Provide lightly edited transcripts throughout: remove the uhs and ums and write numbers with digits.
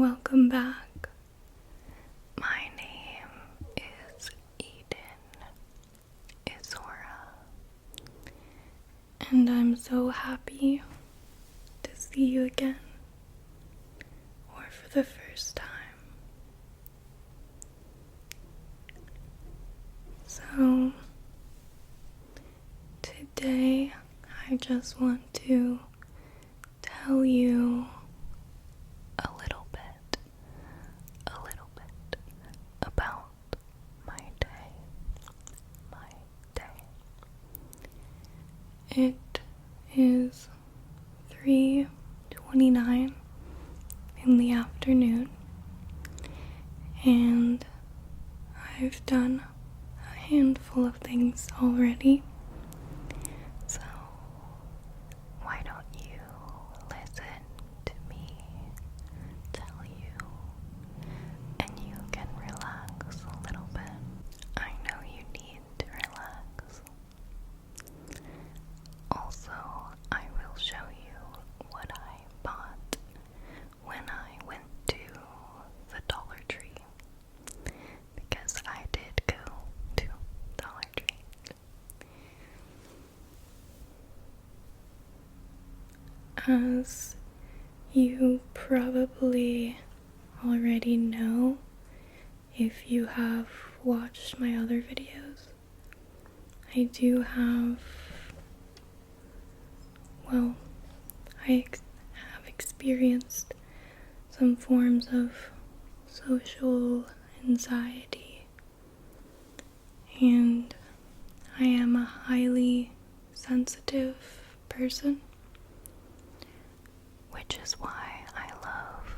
welcome back. My name is Eden Isora, and I'm so happy to see you again, or for the first time. So, today I just want to tell you a little bit about my day. It is 3:29 in the afternoon, and I've done a handful of things already. So why don't you listen to me tell you, and you can relax a little bit. I know you need to relax. Also, I will show you what I bought when I went to the Dollar Tree, because I did go to Dollar Tree. As you probably already know, if you have watched my other videos, I do have, I have experienced some forms of social anxiety, and I am a highly sensitive person, which is why I love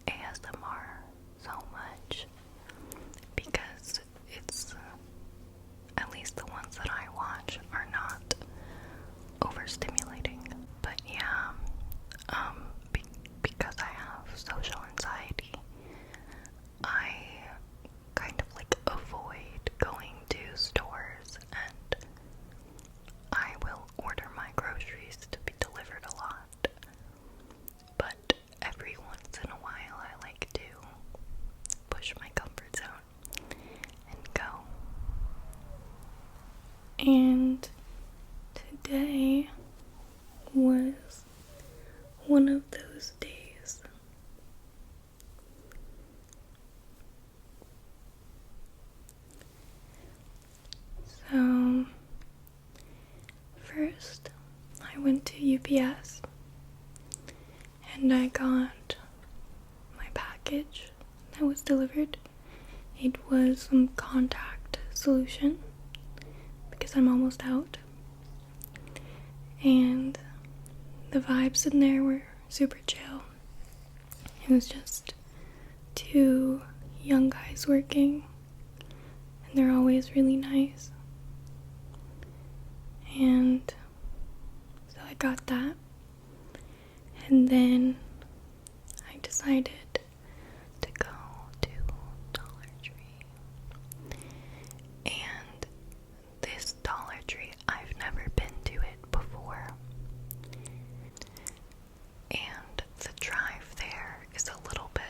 ASMR so much, because it's, at least the ones that I watch, are not overstimulating. But yeah, because I have social anxiety, I kind of avoid going to stores, and I will order my groceries to be delivered a lot. But every once in a while I like to push my comfort zone and go. And today was one of those days. So, first I went to UPS and I got my package that was delivered. It was some contact solution because I'm almost out. And the vibes in there were super chill. It was just two young guys working, and they're always really nice. And so I got that, and then I decided to go to Dollar Tree. And this Dollar Tree, I've never been to it before, and the drive there is a little bit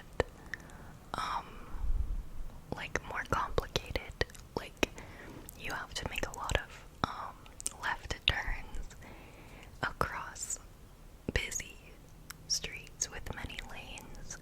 more complicated. You have to make a lot of left turns across busy streets with many lanes,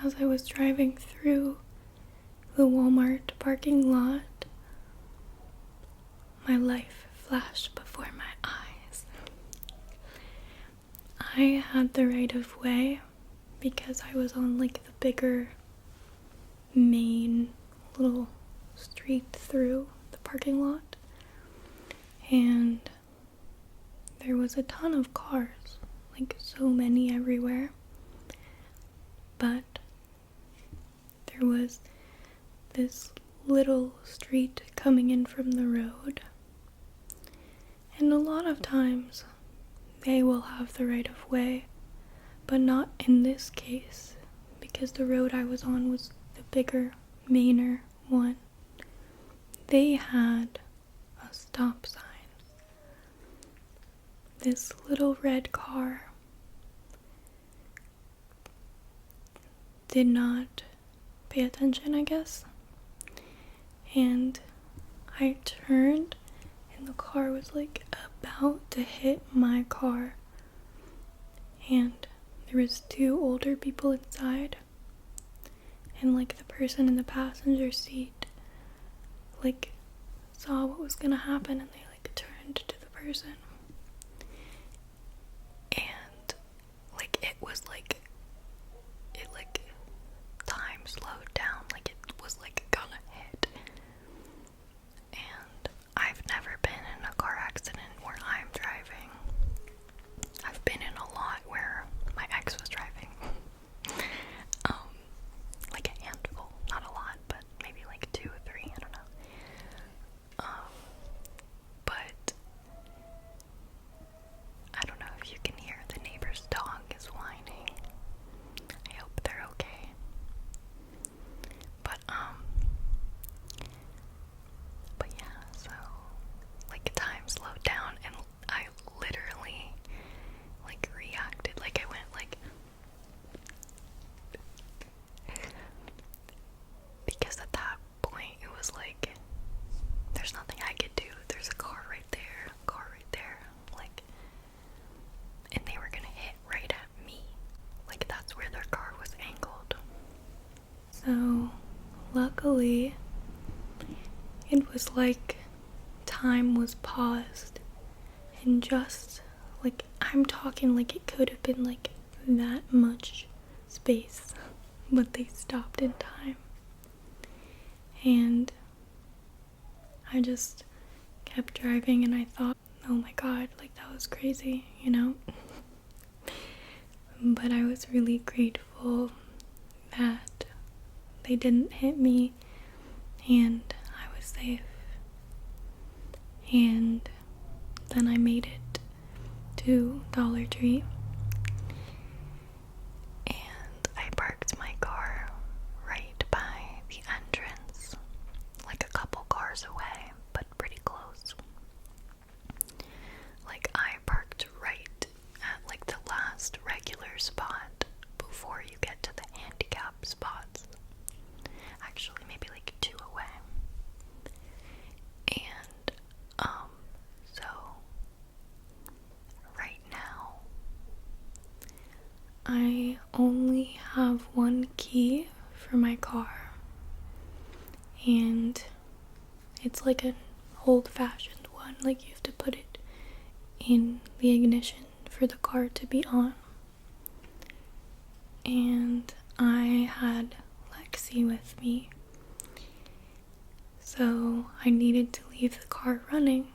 as I was driving through the Walmart parking lot, my life flashed before my eyes. I had the right of way because I was on like the bigger main little street through the parking lot, and there was a ton of cars, like so many everywhere, but there was this little street coming in from the road, and a lot of times they will have the right of way, but not in this case, because the road I was on was the bigger, mainer one. They had a stop sign. This little red car did not pay attention, I guess, and I turned and the car was like about to hit my car, and there was 2 older people inside, and like the person in the passenger seat like saw what was gonna happen, and they like turned to the person, and like it was like time slowed down, like it was like gonna hit. And I've never been in a car accident where I'm driving. I've been in a lot where my ex was driving. Like a handful, not a lot, but maybe like 2 or 3, I don't know. But I don't know if you can hear the neighbor's dog is whining. I hope they're okay. But yeah, so like time slowed down and I literally like reacted, like I went like, because at that point it was like there's nothing I could do. There's a car right there, like, and they were gonna hit right at me. Like that's where their car was angled. So luckily it was like time was paused, and just like I'm talking like it could have been like that much space, but they stopped in time, and I just kept driving, and I thought, oh my god, like that was crazy, you know. But I was really grateful that they didn't hit me and I was safe. And then I made it to Dollar Tree, and I parked my car right by the entrance, like a couple cars away, but pretty close. Like I parked right at like the last regular spot before you get to the handicap spots. Actually, maybe like 2 away. And so right now I only have 1 key for my car, and it's like an old-fashioned one, like you have to put it in the ignition for the car to be on. And I had Lexi with me, so I needed to leave the car running,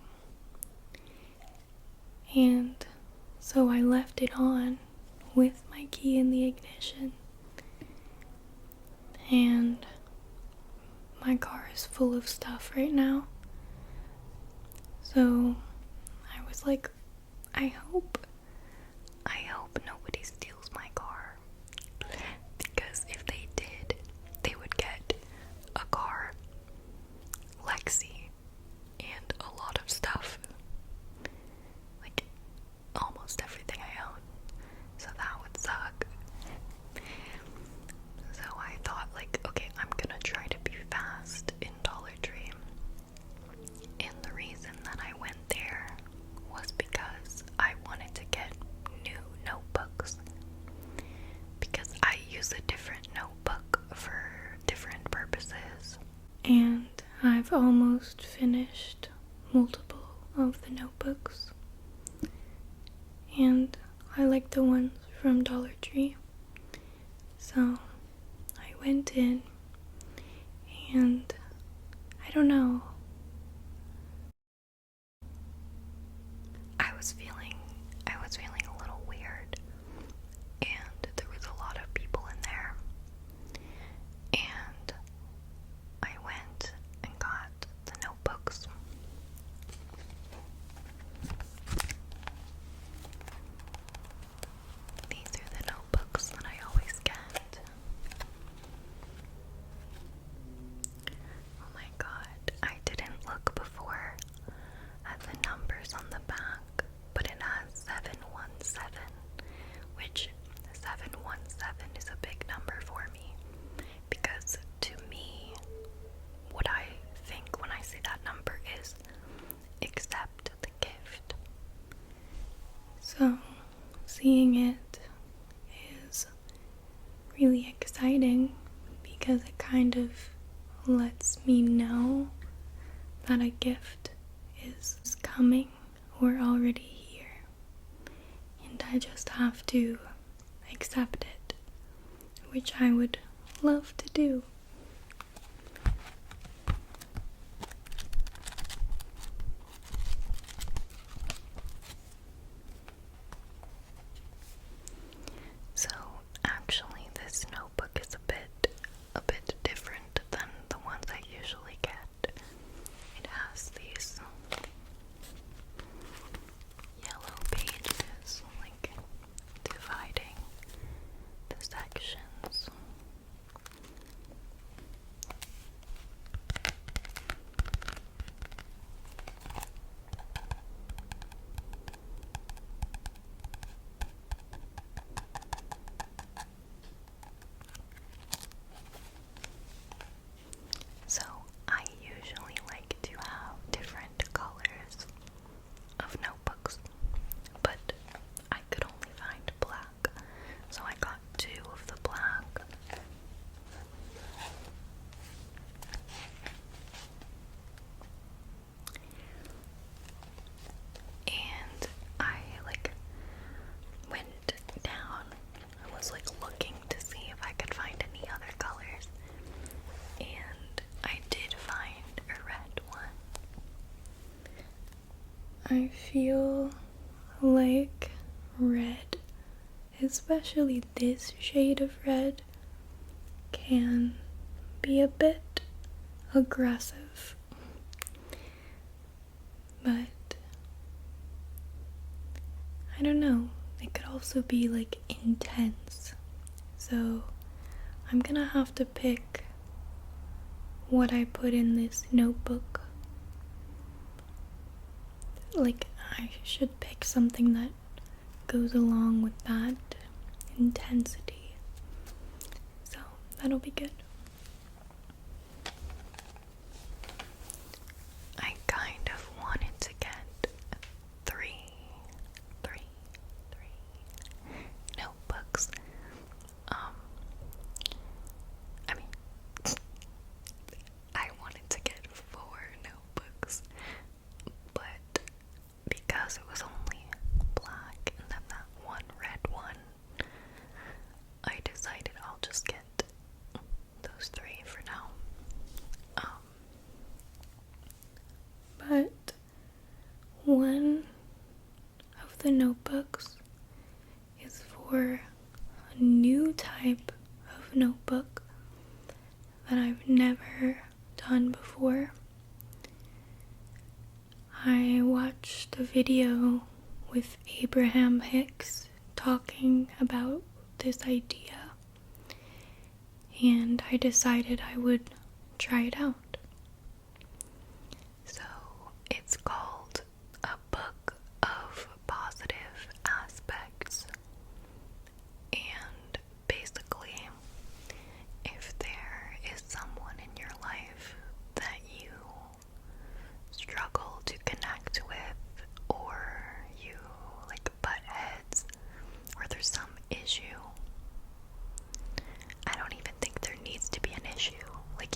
and so I left it on with my key in the ignition, and my car is full of stuff right now. So I was like, I hope nobody steals my car, because if they did, they would get a car, Lexi, and a lot of stuff, like almost everything I own, so that would suck. So I thought like, okay, I'm gonna try to be fast in Dollar Tree, and the reason that I went there was because I wanted to and I've almost finished multiple of the notebooks, and I like the ones from Dollar Tree. So I went in, and I don't know, I was feeling a little weird, and there was a lot of people in there, and I went and got the notebooks. These are the notebooks that I always get. Oh my god, I didn't look before at the numbers on the back, but it has 717, which 717 is a big number for me, because to me, what I think when I see that number is accept the gift. So seeing it is really exciting because it kind of lets me know that a gift is coming or already here, and I just have to accept it, which I would love to do. So actually this notebook is a bit different than the ones I usually get. It has these yellow pages, like dividing the sections. So I usually like to have different colors of notebooks, but I could only find black, so I got 2 of the black. And I went down. I was looking to see if I could find any other colors, and I did find a red one. I feel like red, especially this shade of red, can be a bit aggressive, but I don't know, it could also be intense. So I'm gonna have to pick what I put in this notebook. I should pick something that goes along with that intensity. So that'll be good. I kind of wanted to get three notebooks. I mean, I wanted to get 4 notebooks, but because it was only black and then that one red one, I decided I'll just get those 3 for now. But one of the notebooks is for a new type of notebook that I've never done before. I watched a video with Abraham Hicks talking about this idea, and I decided I would try it out. So it's called A Book of Positive Aspects, and basically, if there is someone in your life that you struggle to connect with, or you butt heads, or there's some issue, I don't even think there needs to be an issue.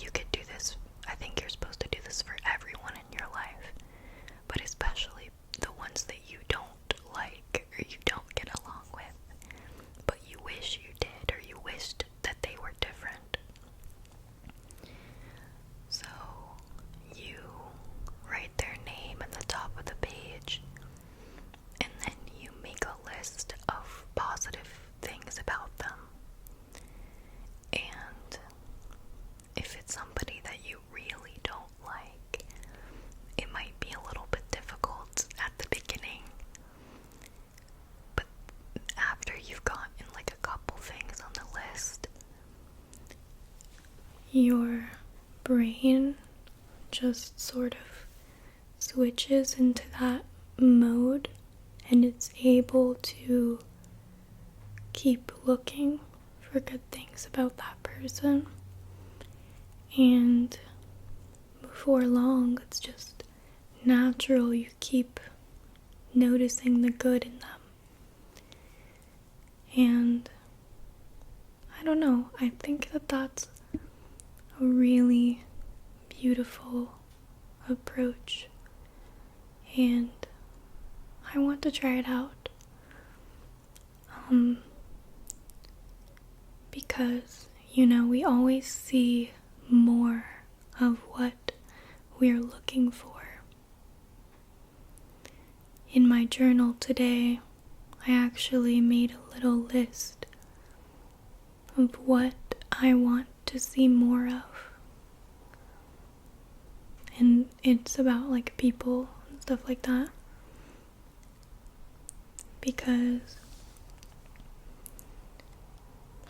You could do this, I think your brain just sort of switches into that mode and it's able to keep looking for good things about that person. And before long, it's just natural. You keep noticing the good in them. And I don't know, I think that that's a really beautiful approach. And I want to try it out. Because, we always see more of what we're looking for. In my journal today, I actually made a little list of what I want to see more of. And it's about like people and stuff like that. Because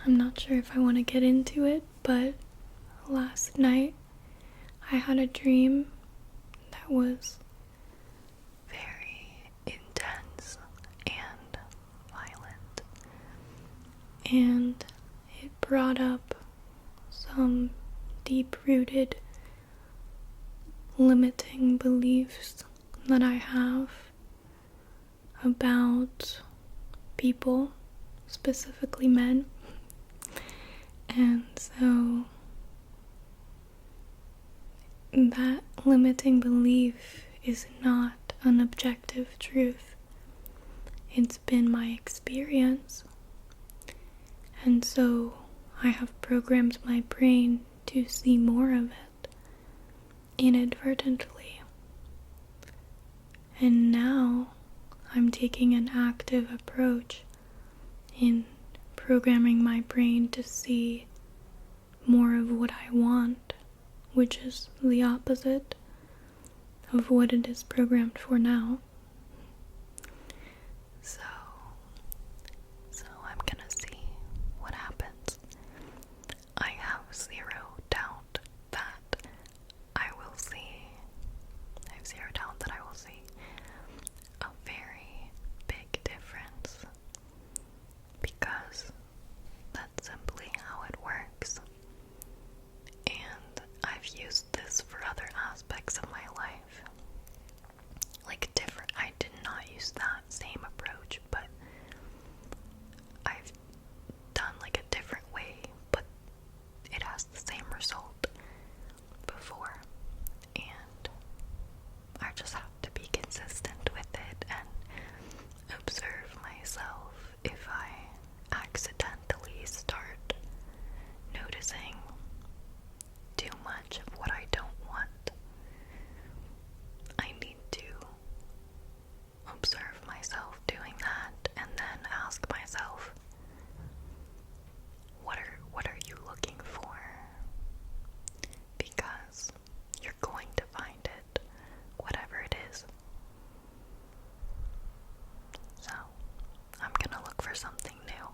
I'm not sure if I want to get into it, but last night I had a dream that was very intense and violent. And it brought up some deep-rooted limiting beliefs that I have about people, specifically men. And so that limiting belief is not an objective truth. It's been my experience. And so I have programmed my brain to see more of it inadvertently. And now I'm taking an active approach in programming my brain to see more of what I want, which is the opposite of what it is programmed for now. So I'm gonna see what happens. I have zero doubt that I will see a very big difference, because that's simply how it works. And I've used this for other aspects of my life. I did not use that same approach, but I've done like a different way, but it has the same result before. And I just have to be consistent with it and observe myself. If I accidentally start noticing too much of what I don't want, I need to observe myself doing that and then ask myself, what are you looking for? Because you're going to find it, whatever it is. So I'm gonna look for something new.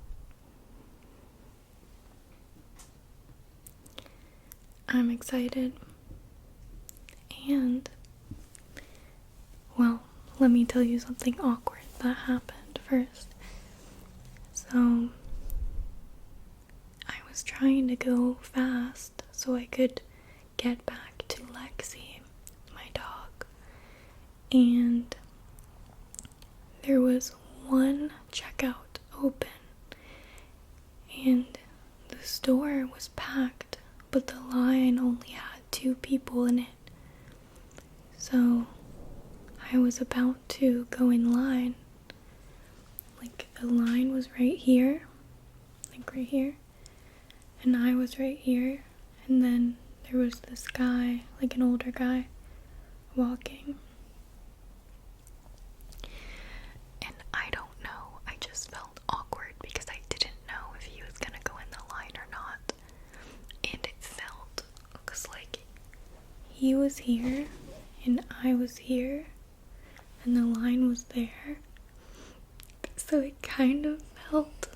I'm excited. And, well, let me tell you something awkward that happened first. So, I was trying to go fast so I could get back to Lexi, my dog. And there was one checkout open. And the store was packed, but the line only had 2 people in it. So I was about to go in line. Like, the line was right here, like right here, and I was right here, and then there was this guy, like an older guy, walking. And I don't know, I just felt awkward because I didn't know if he was gonna go in the line or not. And it felt, because like, He was here, and I was here, and the line was there. So it kind of felt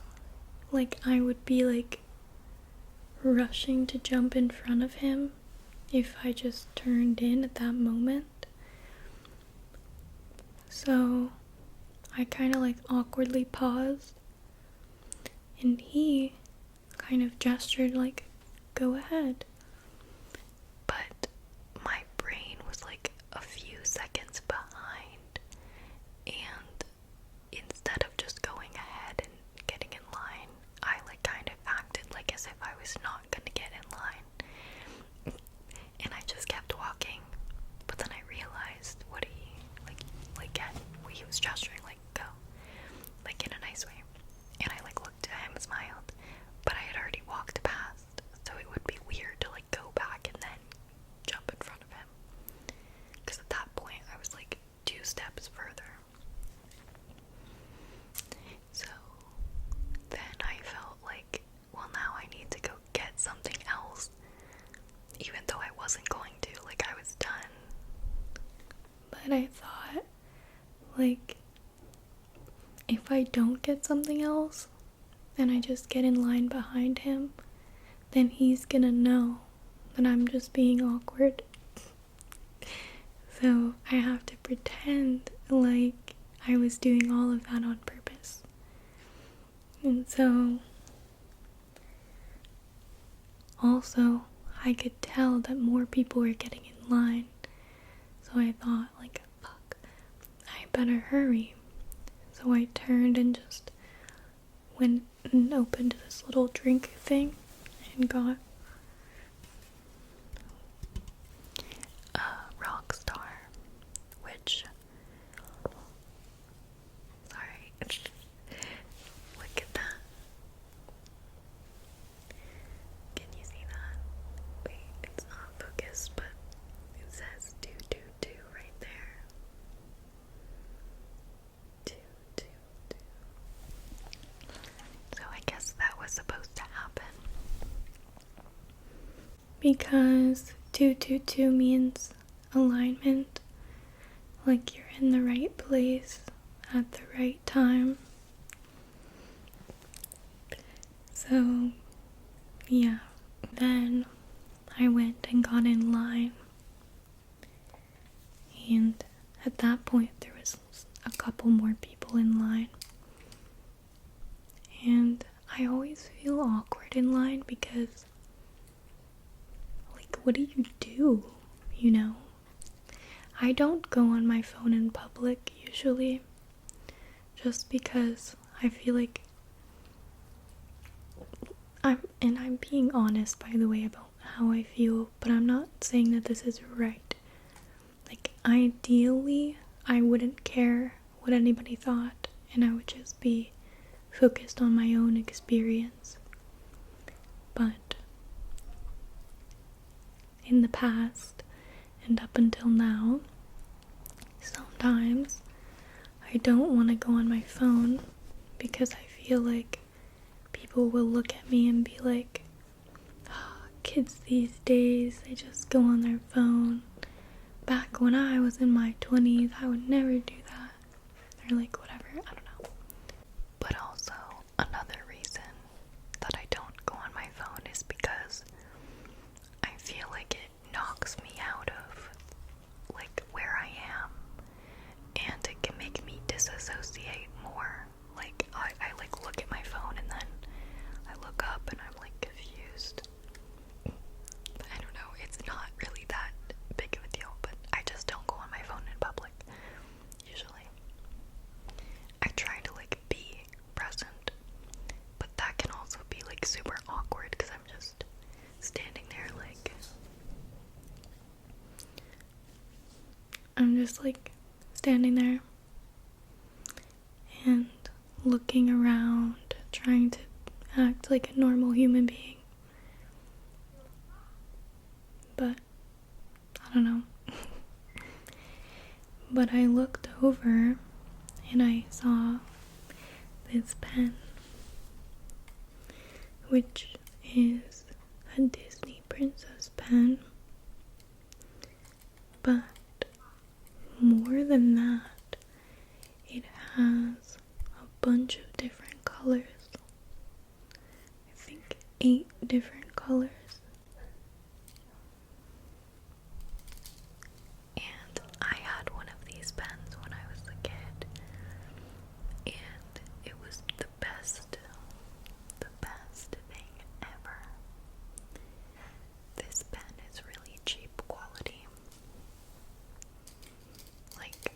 like I would be like rushing to jump in front of him if I just turned in at that moment. So I kind of like awkwardly paused, and he kind of gestured like, go ahead. But my brain was like a few seconds behind, and instead of just going ahead and getting in line, I like kind of acted like as if I was not gonna get in line, and I just kept walking. But then I realized what he he was gesturing like, go, like in a nice way, and I like looked at him and smiled, but I had already walked past, so it would be weird to like go back and then jump in front of him, because at that point I was like 2 steps further. So then I felt like, well, now I need to go get something else, even though I wasn't going to, like I was done. But I thought, like, if I don't get something else and I just get in line behind him, then he's gonna know that I'm just being awkward. So I have to pretend like I was doing all of that on purpose. And so also I could tell that more people were getting in line. So I thought, like, fuck, I better hurry. So I turned and just went and opened this little drink thing and got a rock star, which, sorry, look at that. Can you see that? Wait, it's not focused, but it says 222 right there. 222. So I guess that was supposed to happen. because 222 means alignment, like you're in the right place at the right time. So yeah, then I went and got in line, and at that point there was a couple more people in line, and I always feel awkward in line because, like, what do you do, you know? I don't go on my phone in public usually, just because I feel like I'm being honest, by the way, about how I feel, but I'm not saying that this is right. Like, ideally, I wouldn't care what anybody thought, and I would just be focused on my own experience. But in the past, and up until now, sometimes I don't want to go on my phone because I feel like people will look at me and be like, oh, kids these days, they just go on their phone. Back when I was in my 20s, I would never do that. Or like, whatever, I don't know. But also, another reason that I don't go on my phone is because I feel like it knocks me out of, like, where I am, and it can make me disassociate more. Like, I like look at my phone and then I look up and I'm like confused. I don't know, it's not really that big of a deal, but I just don't go on my phone in public, usually. I try to like be present, but that can also be like super awkward because I'm just standing there like, I'm just like standing there and looking around, trying to act like a normal human being. But I don't know. But I looked over and I saw this pen, which is a Disney princess pen. But more than that, it has a bunch of different colors. I think 8 different colors. colors. And I had one of these pens when I was a kid, and it was the best thing ever. This pen is really cheap quality. Like,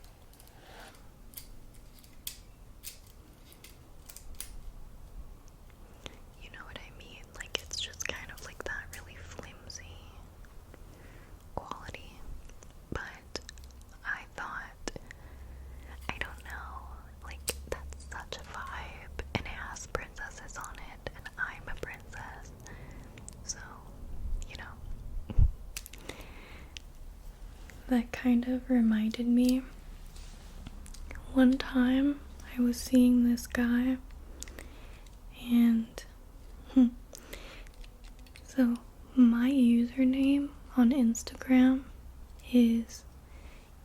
you know what I mean? Like, it's just kind of like that really flimsy quality. But I thought, I don't know, like, that's such a vibe, and it has princesses on it, and I'm a princess, so, you know. That kind of reminded me. One time I was seeing this guy, and so my username on Instagram is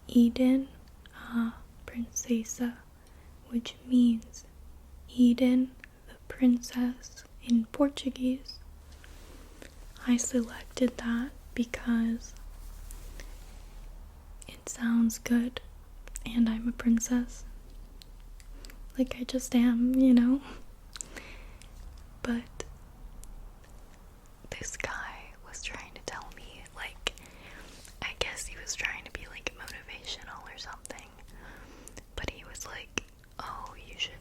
Eden Princesa, which means Eden the princess in Portuguese. I selected that because it sounds good and I'm a princess. Like I just am, you know? But This guy was trying to tell me, like, I guess he was trying to be, like, motivational or something, but he was like, oh, you should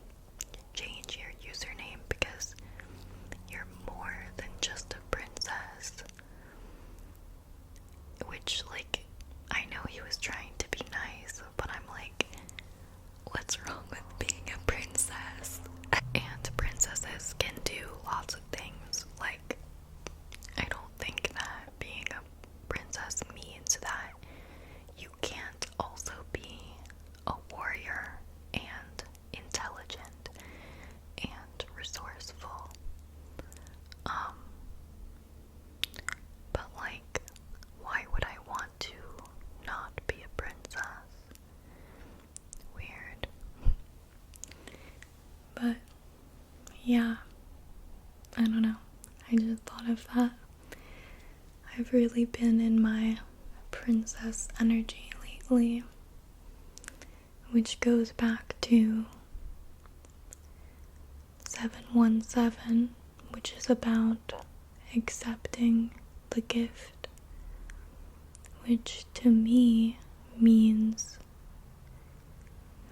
change your username because you're more than just a princess. Which, like, I know he was trying to be nice, but I'm like, what's wrong with being a princess? And princesses can do lots of things. Like, I don't think that being a princess means that you can't also be a warrior and intelligent and resourceful. But like, why would I want to not be a princess? Weird. But yeah, I don't know. I just thought of that. I've really been in my princess energy lately, which goes back to 717, which is about accepting the gift, which to me means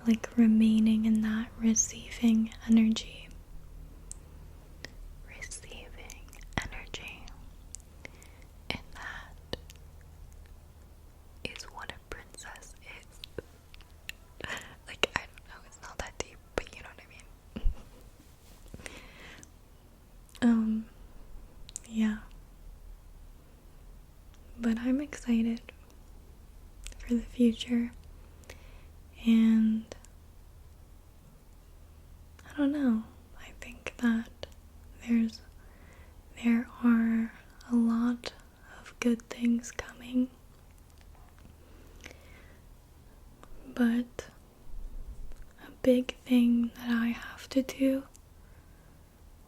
like remaining in that receiving energy. Receiving energy. And that is what a princess is. Like, I don't know, it's not that deep, but you know what I mean. Yeah. But I'm excited for the future, and I don't know, I think that there are a lot of good things coming, but a big thing that I have to do,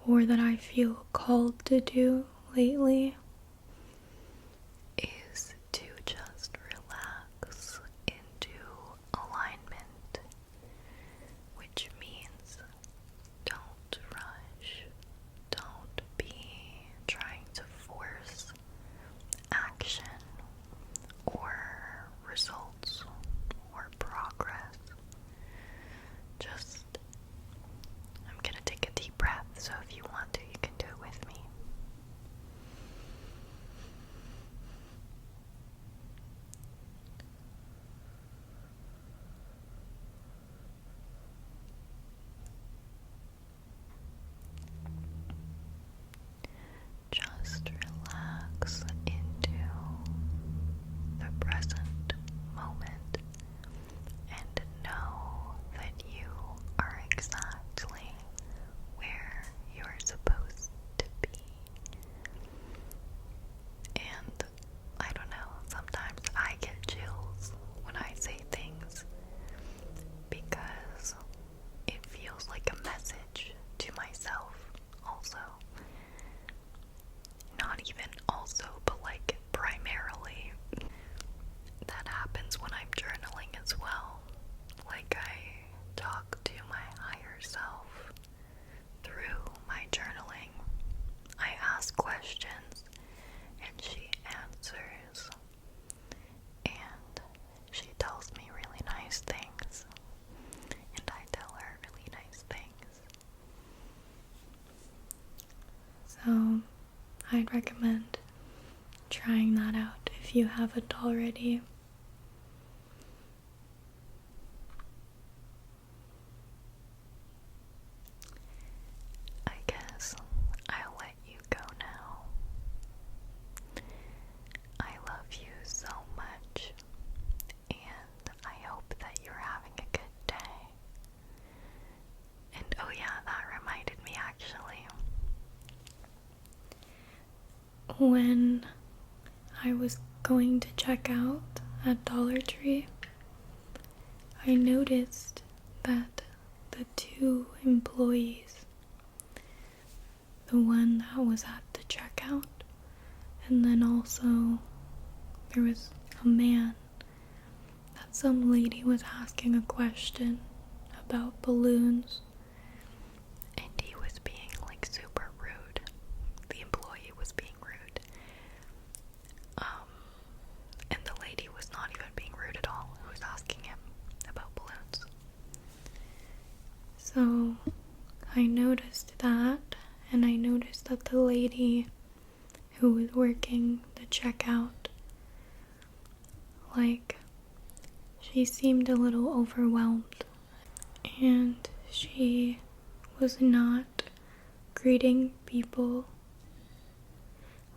or that I feel called to do lately, Is to just relax into alignment, which means don't rush, don't be trying to force action or results or progress. Just, I'm gonna take a deep breath, so if you want to, you can do it with me. I'd recommend trying that out if you haven't already. I guess I'll let you go now. I love you so much, and I hope that you're having a good day. And oh yeah, that reminded me actually. When I was going to check out at Dollar Tree, I noticed that the two employees, the one that was at the checkout, and then also there was a man, that some lady was asking a question about balloons, And he was being like super rude. The employee was being rude. And the lady was not even being rude at all, who was asking him about balloons. So I noticed that, and I noticed that the lady who was working the checkout, like, she seemed a little overwhelmed, and she was not greeting people.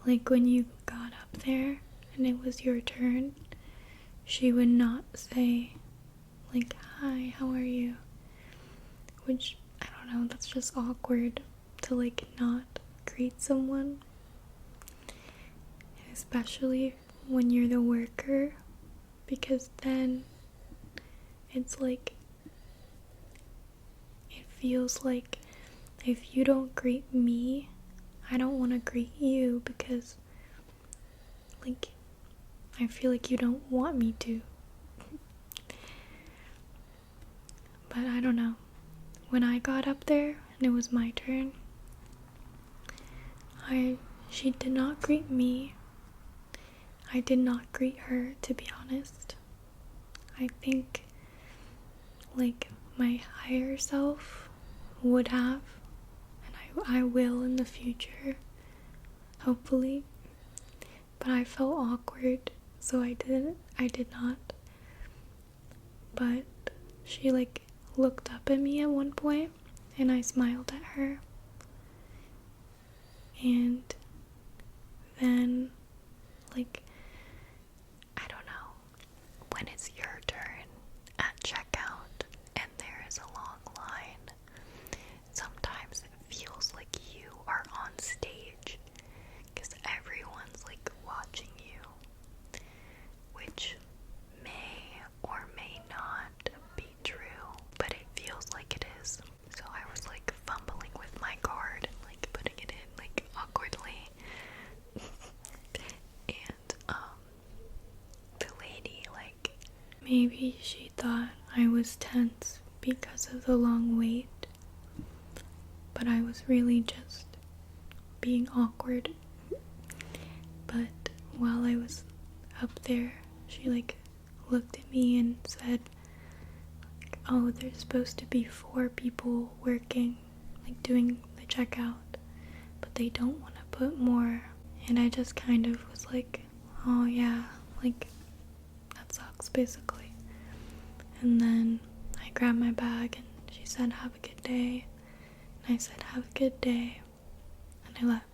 Like, when you got up there and it was your turn, she would not say, like, hi, how are you? Which, I don't know, that's just awkward to, like, not greet someone. Especially when you're the worker, because then it's like, it feels like if you don't greet me, I don't want to greet you, because, like, I feel like you don't want me to. But I don't know. When I got up there and it was my turn, she did not greet me. I did not greet her, to be honest. I think, like, my higher self would have, and I will in the future, hopefully. But I felt awkward, so I did not. But she, like, looked up at me at one point, and I smiled at her. And then, like, I don't know. When it's your turn at checkout and there is a long line, sometimes it feels like you are on stage because everyone's like watching you, which may or may not be true, but it feels like it is. So I was like fumbling with my card and like putting it in like awkwardly. And the lady, like, maybe she thought I was tense because of the long wait, but I was really just being awkward. But while I was up there, she, like, looked at me and said, like, oh, there's supposed to be 4 people working, like, doing the checkout, but they don't want to put more. And I just kind of was like, oh yeah, like, that sucks, basically. And then I grabbed my bag and she said, have a good day. And I said, have a good day. And I left.